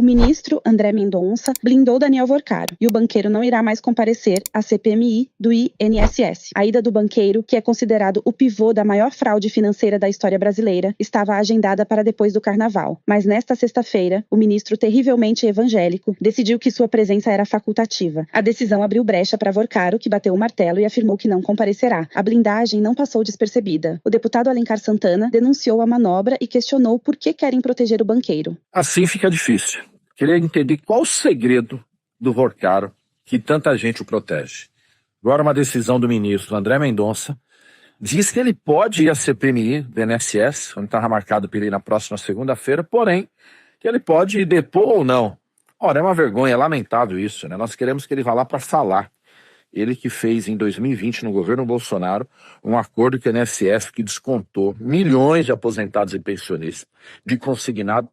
O ministro André Mendonça blindou Daniel Worcaro e o banqueiro não irá mais comparecer à CPMI do INSS. A ida do banqueiro, que é considerado o pivô da maior fraude financeira da história brasileira, estava agendada para depois do Carnaval. Mas nesta sexta-feira, o ministro terrivelmente evangélico decidiu que sua presença era facultativa. A decisão abriu brecha para Worcaro, que bateu o martelo e afirmou que não comparecerá. A blindagem não passou despercebida. O deputado Alencar Santana denunciou a manobra e questionou por que querem proteger o banqueiro. Assim fica difícil. Queria entender qual o segredo do Worcaro que tanta gente o protege. Agora uma decisão do ministro André Mendonça diz que ele pode ir à CPMI do INSS, onde estava marcado para ele ir na próxima segunda-feira, porém, que ele pode depor ou não. Ora, é uma vergonha, é lamentável isso, né? Nós queremos que ele vá lá para falar. Ele que fez em 2020, no governo Bolsonaro, um acordo com o INSS que descontou milhões de aposentados e pensionistas, de consignado,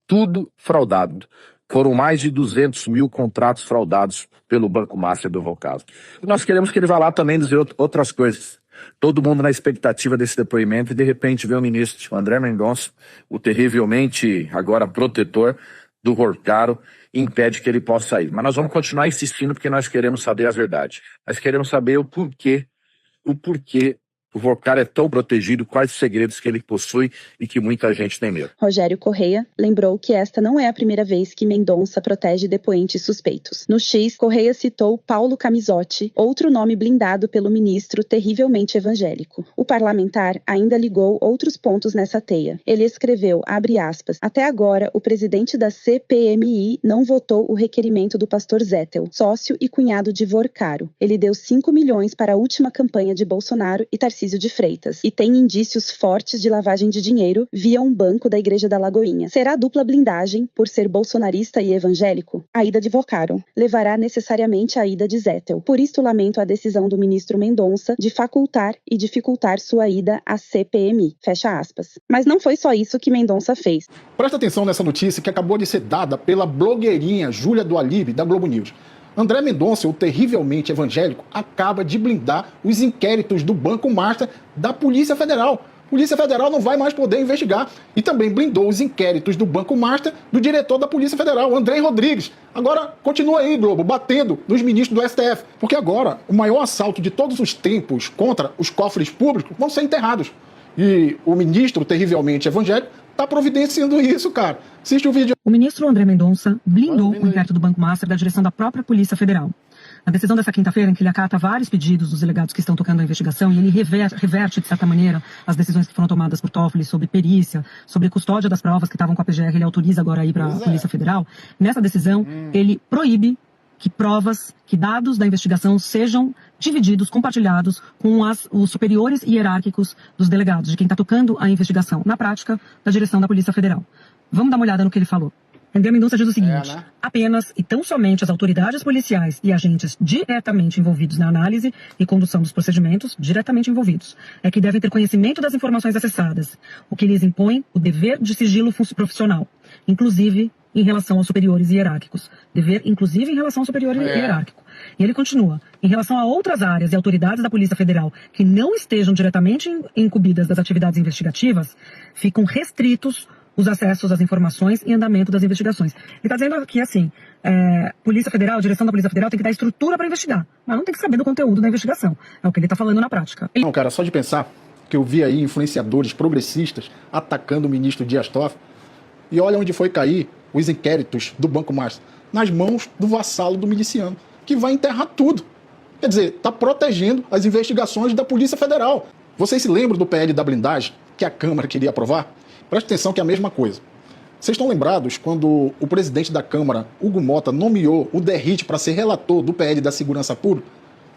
tudo fraudado. Foram mais de 200 mil contratos fraudados pelo Banco Master do Worcaro. E nós queremos que ele vá lá também dizer outras coisas. Todo mundo na expectativa desse depoimento e de repente vê o ministro André Mendonça, o terrivelmente agora protetor do Worcaro, impede que ele possa ir. Mas nós vamos continuar insistindo porque nós queremos saber a verdade. Nós queremos saber o porquê o Worcaro é tão protegido, quais os segredos que ele possui e que muita gente tem medo. Rogério Correia lembrou que esta não é a primeira vez que Mendonça protege depoentes suspeitos. No X, Correia citou Paulo Camisotti, outro nome blindado pelo ministro terrivelmente evangélico. O parlamentar ainda ligou outros pontos nessa teia. Ele escreveu, abre aspas, até agora o presidente da CPMI não votou o requerimento do pastor Zettel, sócio e cunhado de Worcaro. Ele deu 5 milhões para a última campanha de Bolsonaro e Tarcísio de Freitas, e tem indícios fortes de lavagem de dinheiro via um banco da Igreja da Lagoinha. Será dupla blindagem por ser bolsonarista e evangélico? A ida de Worcaro levará necessariamente a ida de Zettel. Por isto lamento a decisão do ministro Mendonça de facultar e dificultar sua ida à CPMI. Fecha aspas. Mas não foi só isso que Mendonça fez. Presta atenção nessa notícia que acabou de ser dada pela blogueirinha Júlia do Alibe, da Globo News. André Mendonça, o terrivelmente evangélico, acaba de blindar os inquéritos do Banco Master da Polícia Federal. A Polícia Federal não vai mais poder investigar. E também blindou os inquéritos do Banco Master do diretor da Polícia Federal, André Rodrigues. Agora, continua aí, Globo, batendo nos ministros do STF. Porque agora, o maior assalto de todos os tempos contra os cofres públicos vão ser enterrados. E o ministro terrivelmente evangélico está providenciando isso, cara. Assiste o vídeo. O ministro André Mendonça blindou o inquérito do Banco Master da direção da própria Polícia Federal. A decisão dessa quinta-feira, em que ele acata vários pedidos dos delegados que estão tocando a investigação e ele reverte, de certa maneira, as decisões que foram tomadas por Toffoli sobre perícia, sobre custódia das provas que estavam com a PGR, ele autoriza agora a ir para a Polícia Federal. Nessa decisão, ele proíbe que provas, que dados da investigação sejam divididos, compartilhados com os superiores hierárquicos dos delegados, de quem está tocando a investigação, na prática, da direção da Polícia Federal. Vamos dar uma olhada no que ele falou. André Mendonça diz o seguinte, apenas e tão somente as autoridades policiais e agentes diretamente envolvidos na análise e condução dos procedimentos, diretamente envolvidos, é que devem ter conhecimento das informações acessadas, o que lhes impõe o dever de sigilo profissional, inclusive em relação aos superiores hierárquicos. Dever, inclusive, em relação ao superior hierárquico. E ele continua. Em relação a outras áreas e autoridades da Polícia Federal que não estejam diretamente incumbidas das atividades investigativas, ficam restritos os acessos às informações e andamento das investigações. Ele está dizendo aqui assim, Polícia Federal, direção da Polícia Federal tem que dar estrutura para investigar, mas não tem que saber do conteúdo da investigação. É o que ele está falando na prática. Não, cara, só de pensar que eu vi aí influenciadores progressistas atacando o ministro Dias Toffoli, e olha onde foi cair os inquéritos do Banco Master, nas mãos do vassalo do miliciano, que vai enterrar tudo. Quer dizer, está protegendo as investigações da Polícia Federal. Vocês se lembram do PL da blindagem que a Câmara queria aprovar? Presta atenção que é a mesma coisa. Vocês estão lembrados quando o presidente da Câmara, Hugo Mota, nomeou o Derrite para ser relator do PL da Segurança Pública?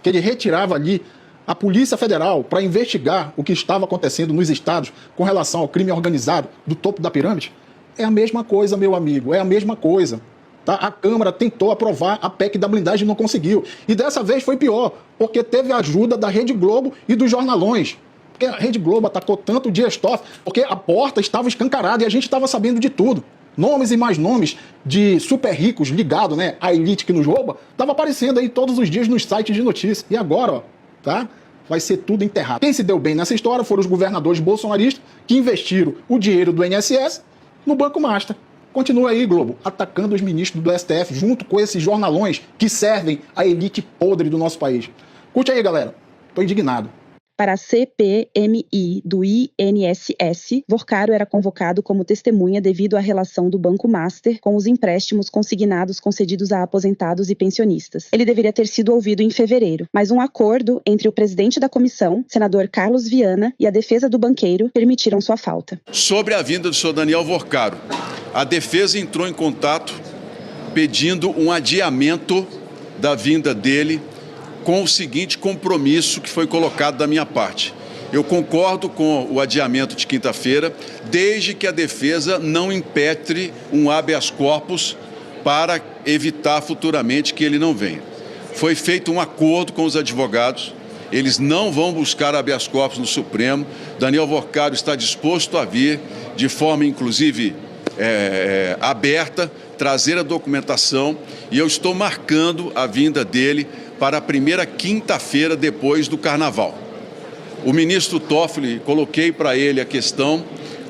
Que ele retirava ali a Polícia Federal para investigar o que estava acontecendo nos estados com relação ao crime organizado do topo da pirâmide? É a mesma coisa, meu amigo, é a mesma coisa. Tá? A Câmara tentou aprovar a PEC da blindagem e não conseguiu. E dessa vez foi pior, porque teve a ajuda da Rede Globo e dos jornalões. Porque a Rede Globo atacou tanto o Dias Toffoli, porque a porta estava escancarada e a gente estava sabendo de tudo. Nomes e mais nomes de super ricos ligados, né, à elite que nos rouba, estava aparecendo aí todos os dias nos sites de notícias. E agora, ó, tá? Vai ser tudo enterrado. Quem se deu bem nessa história foram os governadores bolsonaristas que investiram o dinheiro do INSS no Banco Master. Continua aí, Globo, atacando os ministros do STF junto com esses jornalões que servem a elite podre do nosso país. Curte aí, galera. Tô indignado. Para a CPMI do INSS, Vorcaro era convocado como testemunha devido à relação do Banco Master com os empréstimos consignados concedidos a aposentados e pensionistas. Ele deveria ter sido ouvido em fevereiro, mas um acordo entre o presidente da comissão, senador Carlos Viana, e a defesa do banqueiro permitiram sua falta. Sobre a vinda do senhor Daniel Vorcaro, a defesa entrou em contato pedindo um adiamento da vinda dele com o seguinte compromisso que foi colocado da minha parte. Eu concordo com o adiamento de quinta-feira, desde que a defesa não impetre um habeas corpus para evitar futuramente que ele não venha. Foi feito um acordo com os advogados, eles não vão buscar habeas corpus no Supremo. Daniel Vorcaro está disposto a vir de forma, inclusive, aberta, trazer a documentação, e eu estou marcando a vinda dele para a primeira quinta-feira depois do Carnaval. O ministro Toffoli, coloquei para ele a questão,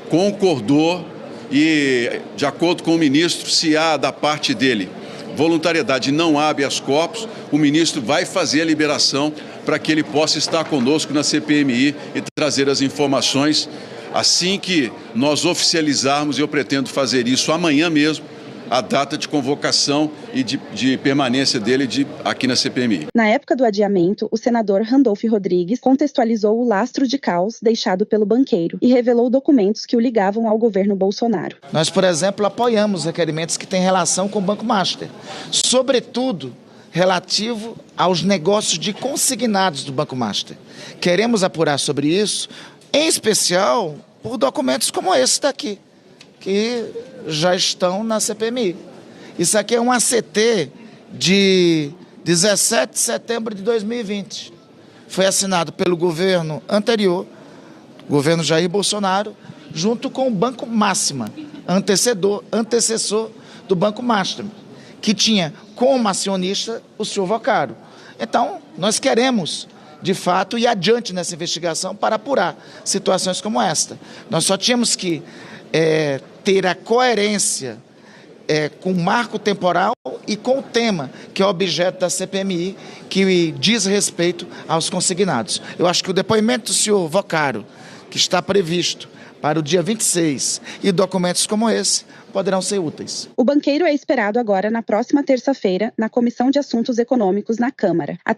concordou e, de acordo com o ministro, se há da parte dele voluntariedade, não há habeas corpus, o ministro vai fazer a liberação para que ele possa estar conosco na CPMI e trazer as informações assim que nós oficializarmos, e eu pretendo fazer isso amanhã mesmo, a data de convocação e de permanência dele aqui na CPMI. Na época do adiamento, o senador Randolph Rodrigues contextualizou o lastro de caos deixado pelo banqueiro e revelou documentos que o ligavam ao governo Bolsonaro. Nós, por exemplo, apoiamos requerimentos que têm relação com o Banco Master, sobretudo relativo aos negócios de consignados do Banco Master. Queremos apurar sobre isso, em especial por documentos como esse daqui, que já estão na CPMI. Isso aqui é um ACT de 17 de setembro de 2020. Foi assinado pelo governo anterior, governo Jair Bolsonaro, junto com o Banco Máxima, antecessor do Banco Master, que tinha como acionista o senhor Vorcaro. Então, nós queremos, de fato, ir adiante nessa investigação para apurar situações como esta. Nós só tínhamos que ter a coerência com o marco temporal e com o tema, que é objeto da CPMI, que diz respeito aos consignados. Eu acho que o depoimento do senhor Vorcaro, que está previsto para o dia 26, e documentos como esse poderão ser úteis. O banqueiro é esperado agora na próxima terça-feira na Comissão de Assuntos Econômicos na Câmara. Até